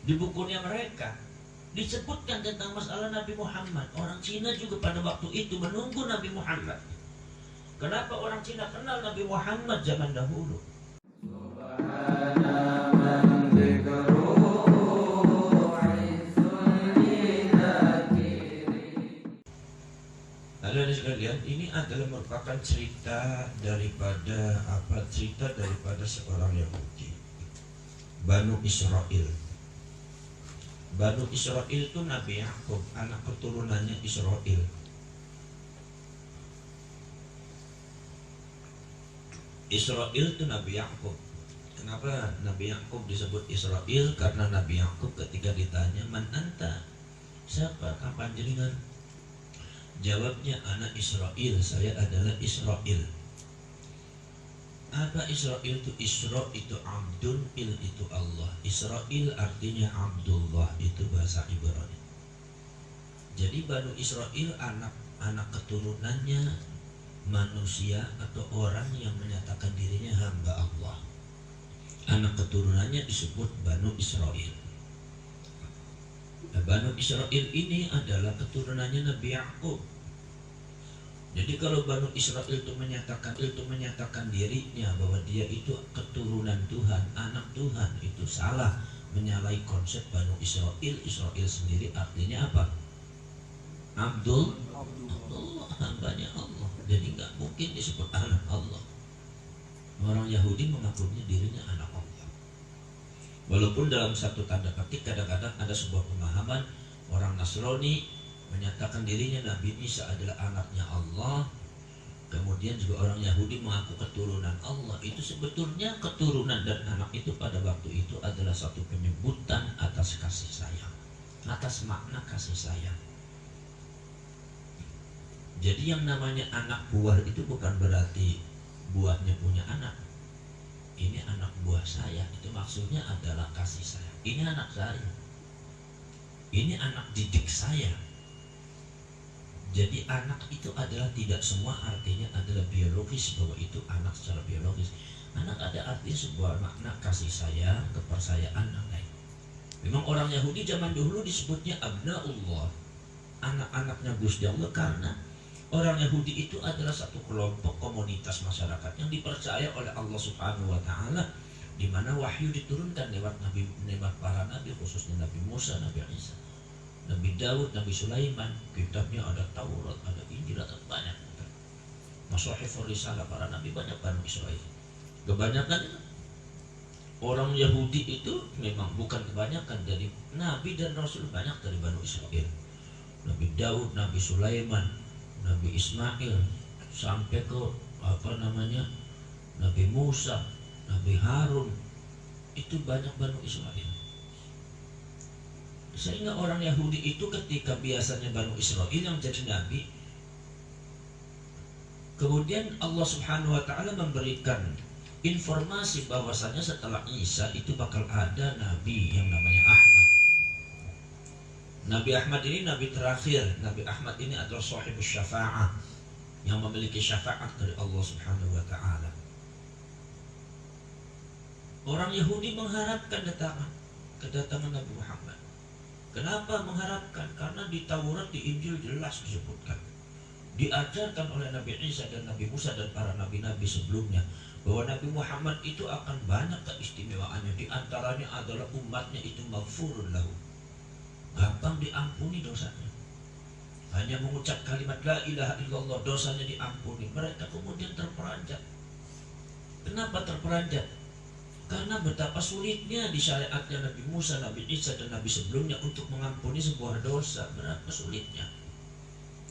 Di bukunya mereka disebutkan tentang masalah Nabi Muhammad. Orang Cina juga pada waktu itu menunggu Nabi Muhammad. Kenapa orang Cina kenal Nabi Muhammad zaman dahulu? Hadirin sekalian, ini adalah merupakan cerita daripada seorang Yahudi, Banu Israel. Banu Israel itu Nabi Yakub, anak keturunannya Israel. Israel itu Nabi Yakub. Kenapa Nabi Yakub disebut Israel? Karena Nabi Yakub ketika ditanya, "Man anta?" Siapa kapan jenengan? Jawabnya, "Anak Israel, saya adalah Israel." Apa Israel itu? Isra itu Abdun, il itu Allah. Israel artinya Abdullah, itu bahasa Ibrani. Jadi Banu Israel anak keturunannya manusia atau orang yang menyatakan dirinya hamba Allah. Anak keturunannya disebut Banu Israel. Nah, Banu Israel ini adalah keturunannya Nabi Yakub. Jadi kalau Banu Israel itu menyatakan dirinya bahwa dia itu keturunan Tuhan, anak Tuhan, itu salah, menyalahi konsep Banu Israel. Israel sendiri artinya apa? Abdullah, hambanya Allah. Jadi nggak mungkin disebut anak Allah. Orang Yahudi mengakunya dirinya anak Allah. Walaupun dalam satu tanda petik kadang-kadang ada sebuah pemahaman orang Nasrani menyatakan dirinya Nabi Isa adalah anaknya Allah. Kemudian juga orang Yahudi mengaku keturunan Allah. Itu sebetulnya keturunan dan anak itu pada waktu itu adalah satu penyebutan atas kasih sayang, atas makna kasih sayang. Jadi yang namanya anak buah itu bukan berarti buahnya punya anak. Ini anak buah saya, itu maksudnya adalah kasih sayang. Ini anak saya, ini anak didik saya. Jadi anak itu adalah tidak semua artinya adalah biologis, bahwa itu anak secara biologis. Anak ada artinya sebuah makna kasih sayang, kepercayaan dan lain. Memang orang Yahudi zaman dahulu disebutnya abnaullah, anak-anaknya Gusti Allah, karena orang Yahudi itu adalah satu kelompok komunitas masyarakat yang dipercaya oleh Allah Subhanahu wa taala, di mana wahyu diturunkan lewat para nabi, khususnya Nabi Musa, Nabi Isa, Nabi Daud, Nabi Sulaiman. Kitabnya ada Taurat, ada Injil, ada banyak. Mashahifur risalah para nabi banyak Banu Israel. Kebanyakan orang Yahudi itu memang bukan kebanyakan, dari nabi dan rasul banyak dari Banu Israel. Nabi Daud, Nabi Sulaiman, Nabi Ismail, sampai ke Nabi Musa, Nabi Harun, itu banyak Banu Israel. Sehingga orang Yahudi itu ketika biasanya Banu Israel yang jadi nabi, kemudian Allah Subhanahu wa taala memberikan informasi bahwasanya setelah Isa itu bakal ada nabi yang namanya Ahmad. Nabi Ahmad ini nabi terakhir. Nabi Ahmad ini adalah sahibus syafa'ah, yang memiliki syafaat dari Allah Subhanahu wa taala. Orang Yahudi mengharapkan kedatangan Nabi Muhammad. Kenapa mengharapkan? Karena di Taurat, di Injil jelas disebutkan, diajarkan oleh Nabi Isa dan Nabi Musa dan para nabi-nabi sebelumnya, bahwa Nabi Muhammad itu akan banyak keistimewaannya. Di antaranya adalah umatnya itu maghfurun lahu, gampang diampuni dosanya. Hanya mengucap kalimat la ilaha illallah, dosanya diampuni. Mereka kemudian terperanjat. Kenapa terperanjat? Karena betapa sulitnya di syariatnya Nabi Musa, Nabi Isa dan Nabi sebelumnya untuk mengampuni sebuah dosa. Berapa sulitnya.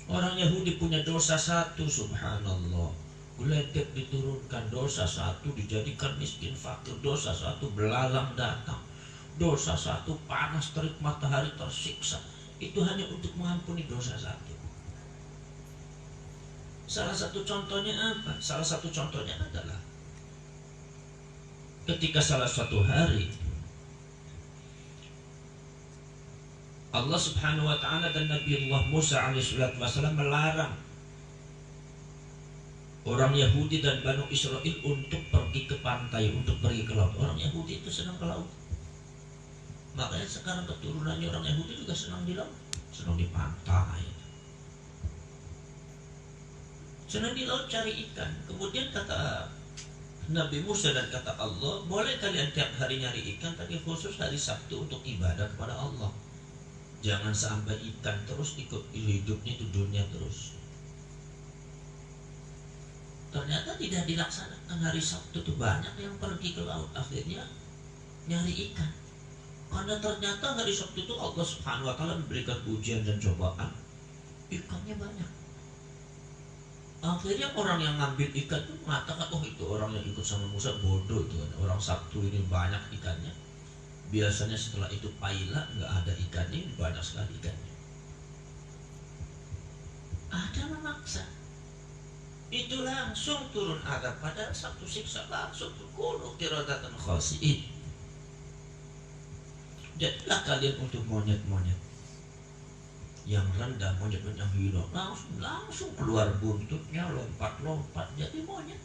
Orang Yahudi punya dosa satu, subhanallah, gledek diturunkan. Dosa satu dijadikan miskin fakir. Dosa satu belalang datang. Dosa satu panas terik matahari tersiksa. Itu hanya untuk mengampuni dosa satu. Salah satu contohnya apa? Salah satu contohnya adalah ketika salah satu hari Allah Subhanahu wa taala dan Nabi Allah Musa alaihissalatu wassalam melarang orang Yahudi dan Banu Israel untuk pergi ke pantai, untuk pergi ke laut. Orang Yahudi itu senang ke laut. Makanya sekarang keturunannya orang Yahudi juga senang di laut, senang di pantai, senang di laut cari ikan. Kemudian kata Nabi Musa dan kata Allah, boleh kalian tiap hari nyari ikan, tapi khusus hari Sabtu untuk ibadah kepada Allah. Jangan sampai ikan terus ikut hidupnya itu dunia terus. Ternyata tidak dilaksanakan. Hari Sabtu itu banyak yang pergi ke laut, akhirnya nyari ikan. Karena ternyata hari Sabtu itu Allah Subhanahu wa Ta'ala memberikan ujian dan cobaan, ikannya banyak. Akhirnya orang yang ngambil ikan itu mengatakan, oh itu orang yang ikut sama Musa bodoh itu kan. Orang Sabtu ini banyak ikannya. Biasanya setelah itu paila nggak ada ikannya, ini banyak sekali ikannya. Ada memaksa. Itu langsung turun adab pada Sabtu siksa langsung kunu kiradatan khasi'in. Jadilah kalian untuk monyet-monyet yang rendah, monyet yang hina, langsung keluar buntutnya, lompat-lompat jadi monyet.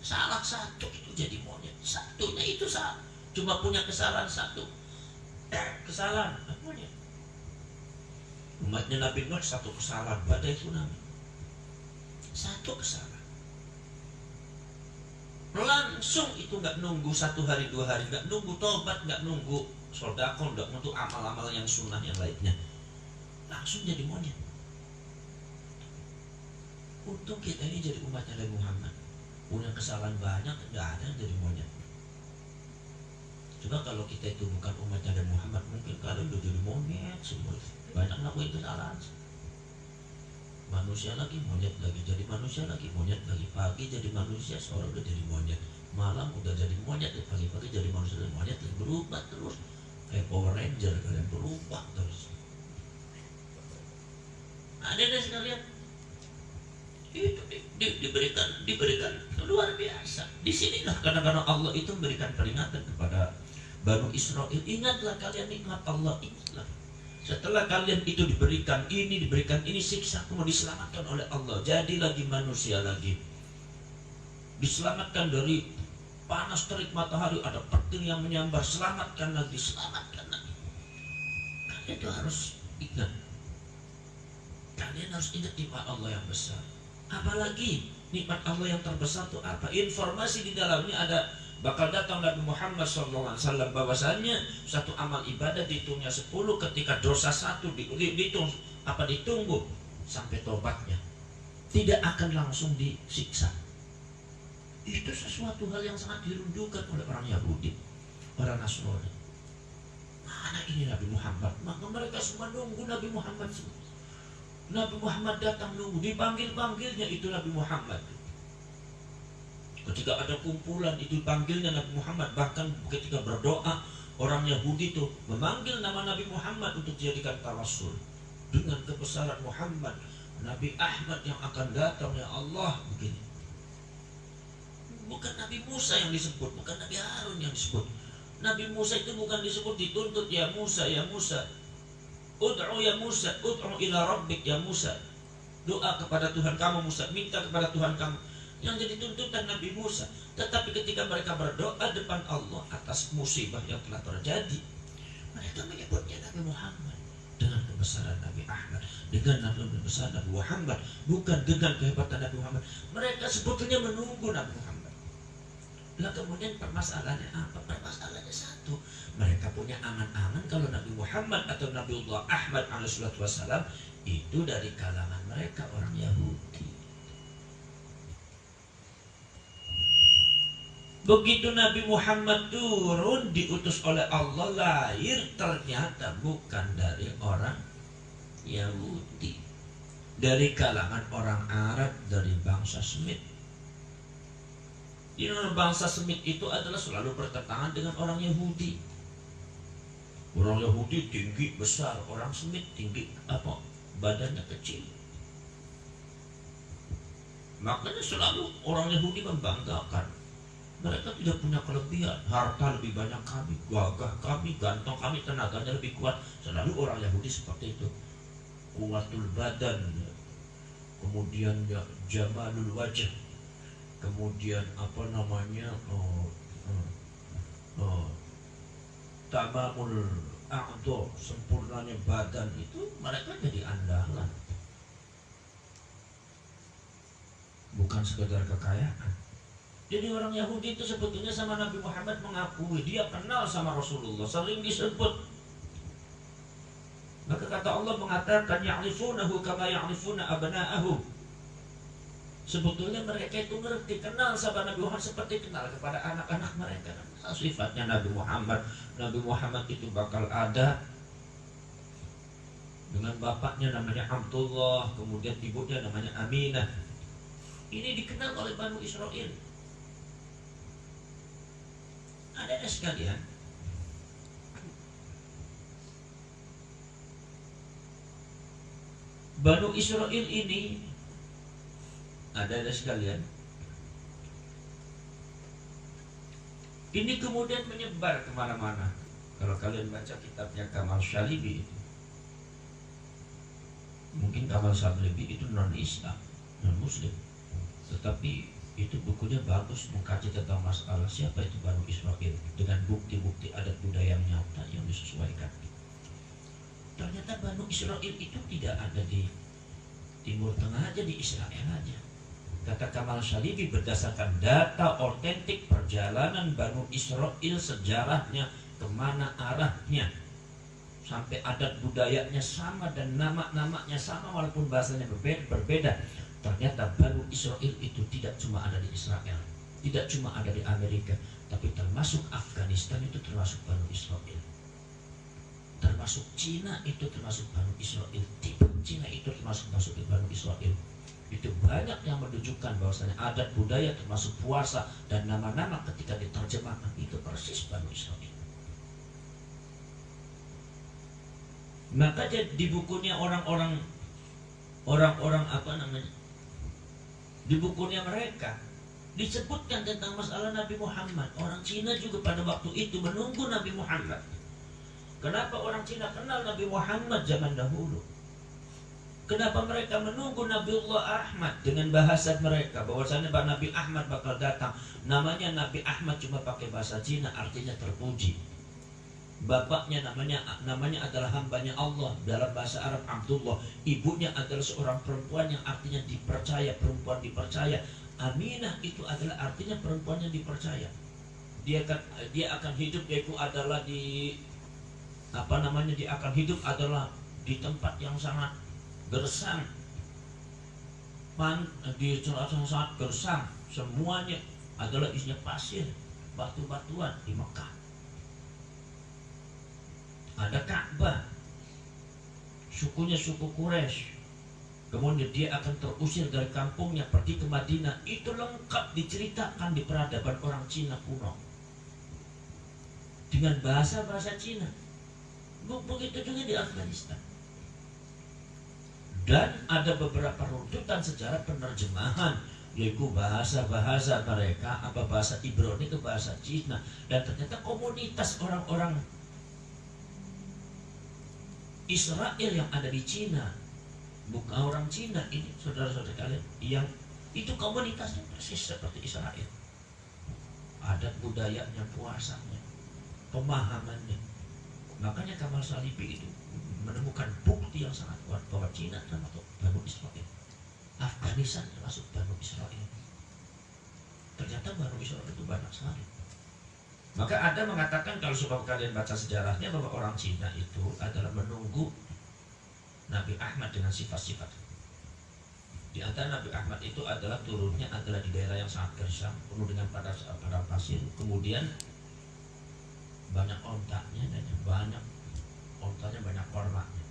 Salah satu itu jadi monyet, satunya itu salah, cuma punya kesalahan satu, kesalahan monyet. Umatnya Nabi Nuh satu kesalahan, badai tsunami, satu kesalahan. Langsung itu nggak nunggu 1 hari 2 hari, nggak nunggu tobat, nggak nunggu sodako, nggak untuk amal-amal yang sunnah yang lainnya, langsung jadi monyet. Untung kita ini jadi umatnya Nabi Muhammad, punya kesalahan banyak, nggak ada yang jadi monyet. Coba kalau kita itu bukan umatnya Nabi Muhammad, mungkin kalian udah jadi monyet semua, banyak ngelakuin kesalahan. Manusia lagi, monyet lagi, jadi manusia lagi, monyet lagi. Pagi jadi manusia, sore udah jadi monyet, malam udah jadi monyet, pagi-pagi jadi manusia dan monyet, berubah terus kayak Power Ranger, kalian berubah terus. Ada deh sekalian, itu diberikan luar biasa. Di sinilah kadang-kadang Allah itu memberikan peringatan kepada Banu Israel, ingatlah kalian nikmat Allah, ingatlah. Setelah kalian itu diberikan ini siksa, kemudian diselamatkan oleh Allah, jadi lagi manusia lagi, diselamatkan dari panas terik matahari, ada petir yang menyambar, selamatkan lagi. Kalian itu harus ingat, kalian harus ingat nikmat Allah yang besar. Apalagi nikmat Allah yang terbesar itu apa? Informasi di dalamnya ada, bakal datang Nabi Muhammad SAW, bahwasannya satu amal ibadah dihitungnya 10, ketika dosa satu ditunggu sampai tobatnya, tidak akan langsung disiksa. Itu sesuatu hal yang sangat dirundukan oleh orang Yahudi, orang Nasrani. Mana ini Nabi Muhammad? Maka mereka semua nunggu Nabi Muhammad semua. Nabi Muhammad datang nunggu, dipanggil-panggilnya itu Nabi Muhammad. Ketika ada kumpulan itu panggilnya Nabi Muhammad. Bahkan ketika berdoa, orang Yahudi itu memanggil nama Nabi Muhammad untuk dijadikan tawassul. Dengan kebesaran Muhammad, Nabi Ahmad yang akan datang, ya Allah, begini. Bukan Nabi Musa yang disebut, bukan Nabi Harun yang disebut. Nabi Musa itu bukan disebut dituntut, ya Musa, ya Musa, ud'u ya Musa, ud'u ila rabbik ya Musa, doa kepada Tuhan kamu Musa, minta kepada Tuhan kamu. Yang jadi tuntutan Nabi Musa. Tetapi ketika mereka berdoa depan Allah atas musibah yang telah terjadi, mereka menyebutnya Nabi Muhammad. Dengan kebesaran Nabi Ahmad, dengan Nabi besar Nabi Muhammad, bukan dengan kehebatan Nabi Muhammad. Mereka sebetulnya menunggu Nabi Muhammad. Lah kemudian permasalahannya apa? Permasalahannya satu, mereka punya angan-angan kalau Nabi Muhammad atau Nabiullah Ahmad alaihissalam itu dari kalangan mereka orang Yahudi. Begitu Nabi Muhammad turun diutus oleh Allah, lahir ternyata bukan dari orang Yahudi, dari kalangan orang Arab, dari bangsa Semit. Di bangsa Semit itu adalah selalu bertentangan dengan orang Yahudi. Orang Yahudi tinggi besar, orang Semit tinggi badannya kecil. Makanya selalu orang Yahudi membanggakan, mereka tidak punya kelebihan, harta lebih banyak kami, gagah kami, ganteng kami, tenaganya lebih kuat. Selalu orang Yahudi seperti itu. Kuatul badan, kemudian jamalul wajah, kemudian tamamul a'dha, sempurnanya badan itu mereka jadi andalan. Bukan sekedar kekayaan. Jadi orang Yahudi itu sebetulnya sama Nabi Muhammad mengakui dia kenal sama Rasulullah, sering disebut. Maka kata Allah mengatakan ya'rifunahu kama ya'rifuna abna'ahum. Sebetulnya mereka itu ngerti, kenal sama Nabi Muhammad seperti kenal kepada anak-anak mereka. Sifatnya Nabi Muhammad itu bakal ada dengan bapaknya namanya Abdullah, kemudian ibunya namanya Aminah. Ini dikenal oleh Banu Israel. Ada sekalian, Banu Israel ini ada sekalian, ini kemudian menyebar kemana-mana. Kalau kalian baca kitabnya Kamal Shalibi, mungkin Kamal Shalibi itu non-Islam, non-Muslim, tetapi itu bukunya bagus mengkaji tentang masalah siapa itu Banu Israel dengan bukti-bukti adat budaya yang nyata yang disesuaikan. Ternyata Banu Israel itu tidak ada di Timur Tengah aja, di Israel aja. Kata Kamal Shalibi, berdasarkan data otentik perjalanan Banu Israel, sejarahnya, kemana arahnya, sampai adat budayanya sama dan nama-namanya sama walaupun bahasanya berbeda. Ternyata Banu Israel itu tidak cuma ada di Israel, tidak cuma ada di Amerika, tapi termasuk Afghanistan itu termasuk Banu Israel, termasuk Cina itu termasuk Banu Israel, Tibet Cina itu termasuk Banu Israel. Itu banyak yang menunjukkan bahwasanya adat budaya termasuk puasa dan nama-nama ketika diterjemahkan itu persis Banu Israel. Maka di bukunya orang-orang apa namanya, di bukunya mereka disebutkan tentang masalah Nabi Muhammad. Orang Cina juga pada waktu itu menunggu Nabi Muhammad. Kenapa orang Cina kenal Nabi Muhammad zaman dahulu? Kenapa mereka menunggu Nabiullah Ahmad dengan bahasa mereka, bahwasanya Nabi Ahmad bakal datang. Namanya Nabi Ahmad cuma pakai bahasa Cina, artinya terpuji. Bapaknya namanya adalah hambanya Allah, dalam bahasa Arab Abdullah. Ibunya adalah seorang perempuan yang artinya dipercaya, perempuan dipercaya. Aminah itu adalah artinya perempuan yang dipercaya. Dia akan hidup, yaitu adalah di dia akan hidup adalah di tempat yang sangat gersang, di tempat yang sangat gersang. Semuanya adalah isinya pasir, batu-batuan di Mekah. Ada Ka'bah, sukunya suku Quraisy. Kemudian dia akan terusir dari kampungnya, pergi ke Madinah. Itu lengkap diceritakan di peradaban orang Cina kuno dengan bahasa-bahasa Cina. Begitu juga di Afghanistan. Dan ada beberapa runtutan sejarah penerjemahan, yaitu bahasa-bahasa mereka, bahasa Ibrani ke bahasa Cina. Dan ternyata komunitas orang-orang Israel yang ada di Cina, bukan orang Cina ini, saudara-saudara kalian, yang itu komunitasnya persis seperti Israel. Adat budayanya, puasanya, pemahamannya. Makanya Kamal Shalibi itu menemukan bukti yang sangat kuat bahwa Cina termasuk Banu Israel, Afghanistan termasuk Banu Israel. Ternyata Banu Israel itu banyak sekali. Maka ada mengatakan, kalau sebab kalian baca sejarahnya, bahwa orang Cina itu adalah menunggu Nabi Ahmad dengan sifat-sifat. Di antara Nabi Ahmad itu adalah turunnya adalah di daerah yang sangat gersang, penuh dengan padang pasir. Kemudian banyak ontanya dan banyak kormanya.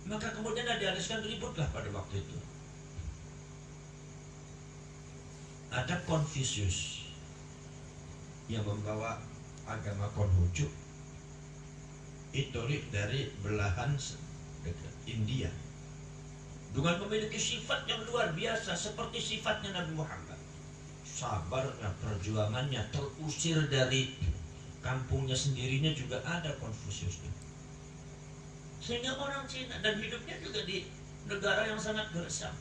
Maka kemudian dihariskan ributlah pada waktu itu. Ada Konfusius yang membawa agama Konghucu, itu dari belahan India, dengan memiliki sifat yang luar biasa seperti sifatnya Nabi Muhammad. Sabarnya, perjuangannya, terusir dari kampungnya sendirinya juga ada Konfusius. Sehingga orang Cina, dan hidupnya juga di negara yang sangat gersang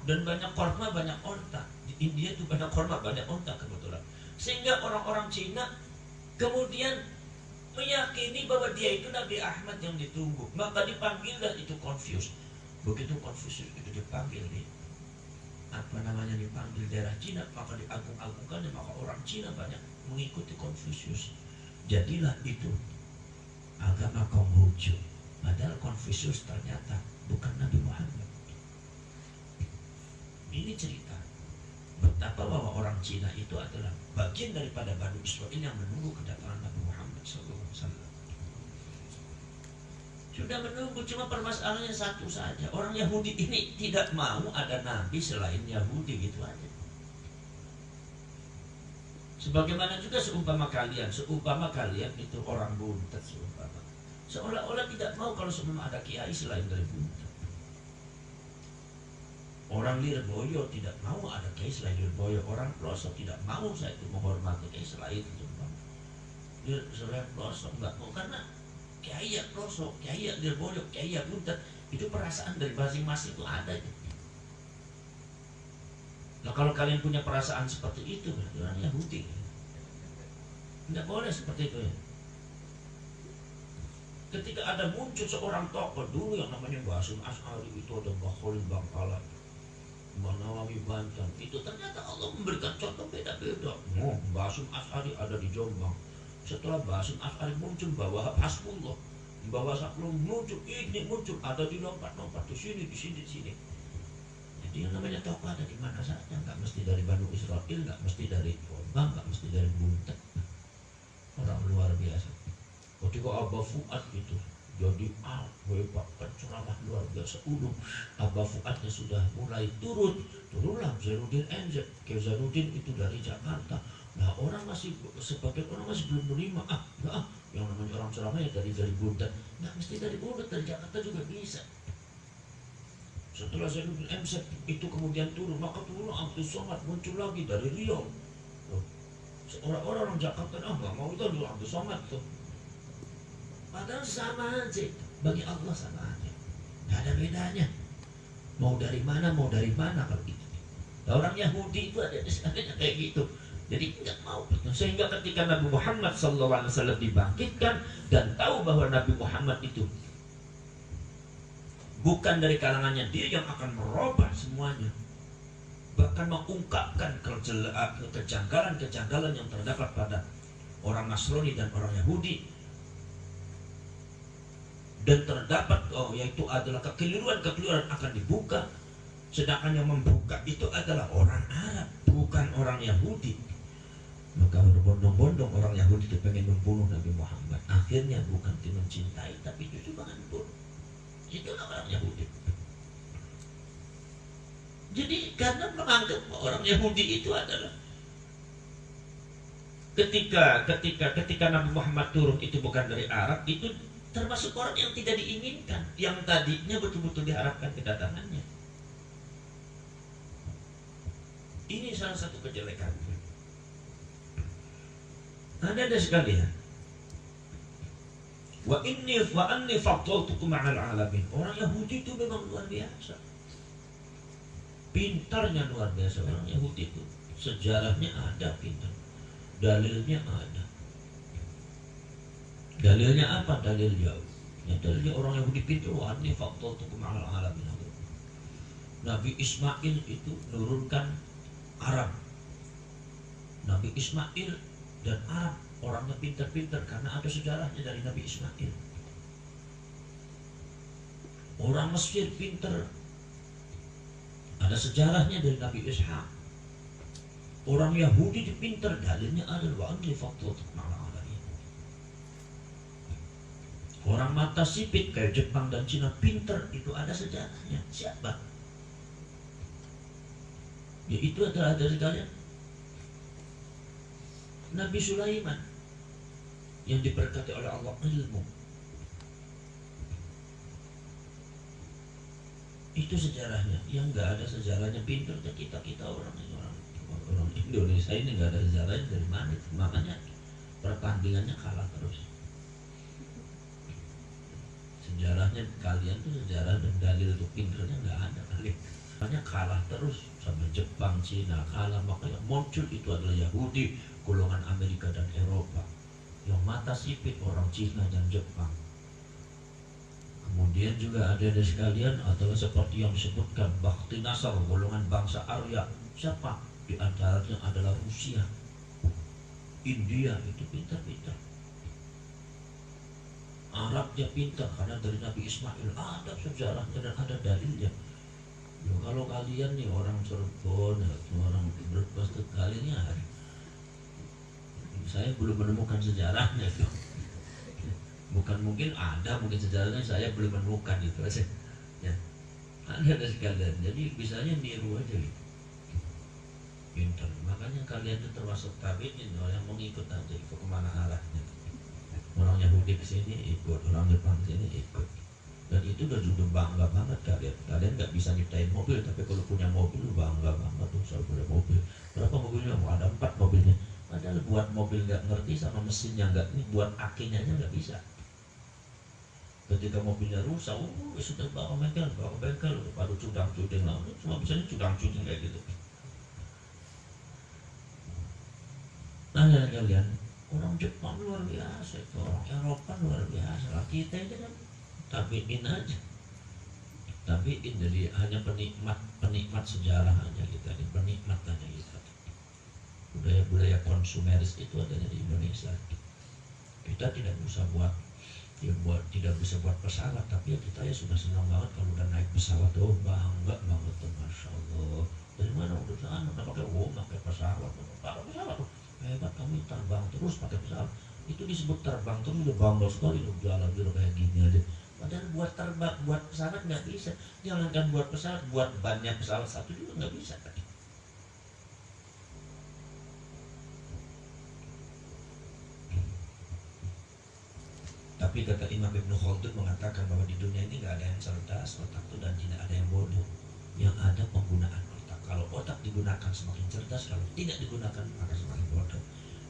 dan banyak korma, banyak onta. Di India itu banyak korma, banyak onta kebetulan. Sehingga orang-orang Cina Kemudian meyakini bahwa dia itu Nabi Ahmad yang ditunggu, maka dipanggillah itu Konfusius. Begitu Konfusius itu dipanggil di dipanggil daerah Cina, maka diagung-agungkan, maka orang Cina banyak mengikuti Konfusius. Jadilah itu agama Konghucu. Padahal Konfusius ternyata bukan Nabi Muhammad. Ini cerita betapa bahwa orang Cina itu adalah bagian daripada Bani Israil yang menunggu kedatangan Nabi Muhammad SAW. Sudah menunggu, cuma permasalahannya satu saja. Orang Yahudi ini tidak mau ada Nabi selain Yahudi, gitu aja. Sebagaimana juga seumpama kalian itu orang buntet, seumpama. Seolah-olah tidak mau kalau sebelum ada kiai selain dari buntet. Orang Lirboyo tidak mau ada kiai selain Lirboyo. Orang pelosok tidak mau saya itu menghormati kiai selain itu. Selain pelosok nggak mau, karena kiai ya pelosok, kiai ya Lirboyo, kiai ya buntet, itu perasaan dari masing-masing itu ada. Nah kalau kalian punya perasaan seperti itu, berarti orang Yahudi. Nggak boleh seperti itu ya. Ketika ada muncul seorang tokoh dulu yang namanya Basim As'ari, itu ada Mbah Khalil Bangkalan, Mbah Nawawi Banten, itu ternyata Allah memberikan contoh beda-beda. Basim As'ari ada di Jombang. Setelah Basim As'ari muncul, Mbah Hasbullah, Mbah Saklum muncul, ini muncul, ada di lompat-lompat di sini, di sini, di sini. Jadi yang namanya tokoh ada di mana saja, nggak mesti dari Bani Israil, nggak mesti dari Jombang, nggak mesti dari Buntet. Orang luar biasa. Ketika Abah Fuad itu jadi hebat, penceramah luar biasa ulung. Abah Fuadnya sudah mulai turunlah Zainuddin NZ. Ke Zainuddin itu dari Jakarta. Nah sebagian orang masih belum menerima. Yang namanya orang ceramah ya dari Buntet. Nggak mesti dari Buntet, dari Jakarta juga bisa. Setelah Zainuddin NZ itu kemudian turun, maka turun Abdul Somad muncul lagi dari Riau. Orang Jakarta nggak mau itu dulu Abdul Somad tuh. Padahal sama aja, bagi Allah sama aja, nggak ada bedanya. Mau dari mana kalau gitu. Nah, orang Yahudi itu ada kayak gitu. Jadi nggak mau. Sehingga ketika Nabi Muhammad SAW dibangkitkan dan tahu bahwa Nabi Muhammad itu bukan dari kalangannya dia yang akan merubah semuanya, bahkan mengungkapkan kejanggalan-kejanggalan yang terdapat pada orang Nasrani dan orang Yahudi. Dan terdapat yaitu adalah kekeliruan akan dibuka. Sedangkan yang membuka itu adalah orang Arab, bukan orang Yahudi. Maka berbondong-bondong orang Yahudi itu pengen membunuh Nabi Muhammad. Akhirnya bukan mencintai, tapi justru membunuh. Itulah orang Yahudi. Jadi karena menganggap orang Yahudi itu adalah ketika Nabi Muhammad turun itu bukan dari Arab, itu termasuk orang yang tidak diinginkan, yang tadinya betul-betul diharapkan kedatangannya. Ini salah satu kejelekan. Ada sekalian. Wa anni faddaltukum 'alal 'alamin. Orang Yahudi itu memang luar biasa. Pintarnya luar biasa orang Yahudi itu. Sejarahnya ada pintar. Dalilnya ada. Dalilnya apa? Dalil jauh. Ya, dalilnya orang Yahudi pintar. Wa anni faddaltukum 'alal 'alamin. Nabi Ismail itu nurunkan Arab. Nabi Ismail dan Arab orangnya pintar-pintar karena ada sejarahnya dari Nabi Ismail. Orang Mesir pintar, ada sejarahnya dari Nabi Ishaq. Orang Yahudi pintar, dalilnya adalah wa anni faddaltukum 'alal 'alamin. Orang mata sipit kayak Jepang dan Cina pintar, itu ada sejarahnya. Siapa? Ya itu adalah dari kalian Nabi Sulaiman yang diberkati oleh Allah ilmu. Itu sejarahnya. Yang nggak ada sejarahnya pintar kita orang Indonesia ini nggak ada sejarahnya dari mana? Makanya pertandingannya kalah terus. Sejarahnya kalian tuh sejarah dan dalil untuk pintarnya nggak ada kali. Makanya kalah terus sama Jepang, Cina kalah. Makanya muncul itu adalah Yahudi, golongan Amerika dan Eropa. mata sipit orang Cina dan Jepang. Kemudian juga ada sekalian adalah seperti yang disebutkan Bakti Nasar, golongan bangsa Arya. Siapa? Di antaranya adalah Rusia, India, itu pintar-pintar. Arabnya pintar karena dari Nabi Ismail ada sejarahnya dan ada dalilnya. Ya, kalau kalian nih orang Cirebon atau orang Brebes, kalian ya, saya belum menemukan sejarahnya tuh. Bukan mungkin ada, mungkin sejarahnya saya belum menemukan gitu aja. Ya, ada sekalian. Jadi bisanya niru aja gitu. Pintar. Makanya kalian itu termasuk tabi'in, orang yang mengikut aja, ikut kemana arahnya. Orang Yahudi ke sini ikut, orang Jepang ke sini ikut. Dan itu udah bangga banget kalian. Kalian nggak bisa nyiptain mobil, tapi kalau punya mobil bangga banget tuh, saya punya mobil. Berapa mobilnya? Ada 4 mobilnya. Padahal buat mobil nggak ngerti sama mesinnya nggak, ini buat akinya aja nggak bisa. Ketika mobilnya rusak, sudah bawa bengkel, baru cudang-cuding lah. Cuma bisanya cudang-cuding kayak gitu. Nah, kalian orang Jepang luar biasa, itu orang Eropa luar biasa. Lah kita itu kan tabiin aja, tabiin, jadi hanya penikmat sejarah aja kita, penikmat aja kita. Budaya-budaya konsumeris itu adanya di Indonesia. Kita tidak bisa tidak bisa buat pesawat, tapi ya kita ya sudah senang banget kalau udah naik pesawat. Oh, bangga banget tuh, masya Allah. Dari mana udah sana? Pakai pesawat, hebat kamu terbang terus pakai pesawat. Itu disebut terbang terus, udah bangga sekali, udah jalan udah kayak gini aja. Padahal buat terbang, buat pesawat nggak bisa. Jangankan buat pesawat, buat bannya pesawat satu juga nggak bisa. Tapi kata Imam Ibn Khaldun mengatakan bahwa di dunia ini nggak ada yang cerdas otak itu, dan tidak ada yang bodoh. Yang ada penggunaan otak. Kalau otak digunakan semakin cerdas, kalau tidak digunakan maka semakin bodoh.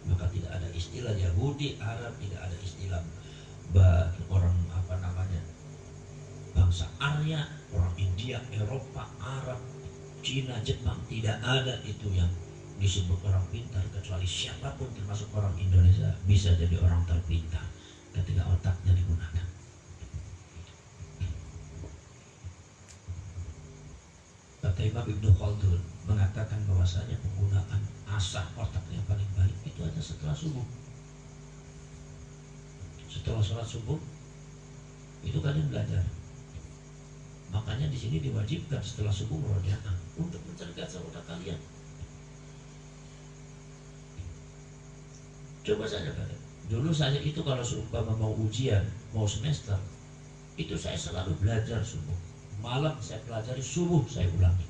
Maka tidak ada istilah Yahudi, Arab, tidak ada istilah orang bangsa Arya, orang India, Eropa, Arab, Cina, Jepang. Tidak ada itu yang disebut orang pintar, kecuali siapapun termasuk orang Indonesia bisa jadi orang terpintar ketika otaknya digunakan. Kata Imam Ibn Khaldun mengatakan bahwasanya penggunaan asah otak yang paling baik itu ada setelah subuh. Setelah sholat subuh itu kalian belajar. Makanya di sini diwajibkan setelah subuh murojaah untuk mencerdaskan otak kalian. Coba saja kalian. Dulu saya itu kalau seumpama mau ujian, mau semester, itu saya selalu belajar subuh. Malam saya pelajari, subuh saya ulangi.